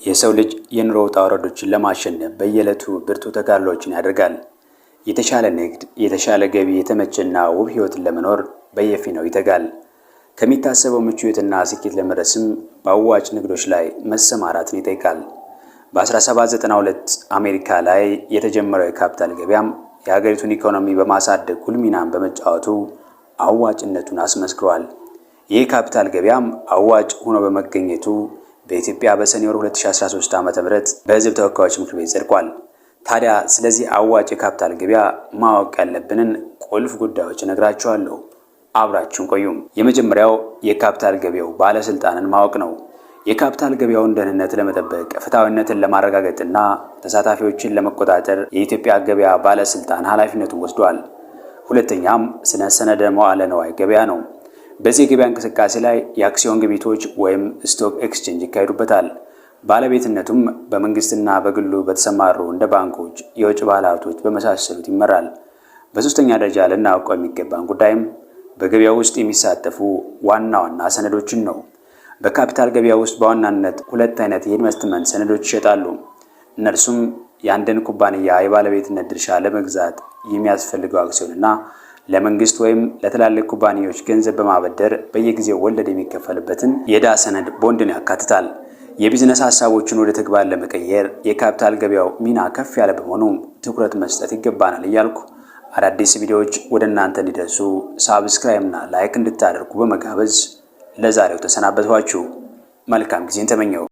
የሰው ልጅ የኑሮ ውጣ ውረዶችን ለማሸነፍ በየዕለቱ ብርቱ ተጋድሎችን ያደርጋል። የተሻለ ንግድ፣ የተሻለ ገቢ፣ የተመቸና ውብ ህይወትን ለመኖር በየፊናው ይተጋል። ከሚታሰበው ምቹ ህይወትና ስኬት ለመድረስም በአዋጭ ንግዶች ላይ መሰማራትን ይጠይቃል። በ1792 አሜሪካ ላይ የተጀመረው የካፒታል ገበያም የሀገሪቱን ኢኮኖሚ በማሳደግ ጉልህ ሚናን በመጫወቱ አዋጭነቱን አስመስክሯል። ይህ ካፒታል ገበያም አዋጭ ሆኖ በመገኘቱ በኢትዮጵያ በሰኔ ወር 2013 ዓ.ም በህዝብ ተወካዮች ምክር ቤት ጸድቋል። ታዲያ ስለዚህ አዋጭ የካፒታል ገበያ ማወቅ ያለብንን ቁልፍ ጉዳዮች እነግራችኋለሁ። አብራችሁን ቆዩም። የመጀመሪያው የካፒታል ገበያው ባለስልጣንን ማወቅ ነው። የካፒታል ገበያውን ደህንነት ለመጠበቅ ፍትሃዊነትን ለማረጋገጥና ተሳታፊዎችን ለመቆጣጠር የኢትዮጵያ ገበያ ባለስልጣን ኃላፊነቱን ወስዷል። ሁለተኛም ስነ ሰነደ መዋዕለ ንዋይ ገበያ ነው። በዚህ የገበያ እንቅስቃሴ ላይ የአክሲዮን ግብይቶች ወይም ስቶክ ኤክስቼንጅ ይካሄዱበታል። ባለቤትነቱም በመንግስትና በግሉ በተሰማሩ እንደ ባንኮች፣ የውጭ ባለሀብቶች በመሳሰሉት ይመራል። በሶስተኛ ደረጃ ልናውቀው የሚገባን ጉዳይም በገበያው ውስጥ የሚሳተፉ ዋና ዋና ሰነዶችን ነው። በካፒታል ገበያ ውስጥ በዋናነት ሁለት አይነት የኢንቨስትመንት ሰነዶች ይሸጣሉ። እነርሱም የአንድን ኩባንያ የባለቤትነት ድርሻ ለመግዛት የሚያስፈልገው አክሲዮንና ለመንግስት ወይም ለትላልቅ ኩባንያዎች ገንዘብ በማበደር በየጊዜው ወለድ የሚከፈልበትን የዕዳ ሰነድ ቦንድን ያካትታል። የቢዝነስ ሀሳቦችን ወደ ተግባር ለመቀየር የካፒታል ገበያው ሚና ከፍ ያለ በመሆኑ ትኩረት መስጠት ይገባናል እያልኩ አዳዲስ ቪዲዮዎች ወደ እናንተ እንዲደርሱ ሳብስክራይብና ላይክ እንድታደርጉ በመጋበዝ ለዛሬው ተሰናበትኳችሁ። መልካም ጊዜን ተመኘው።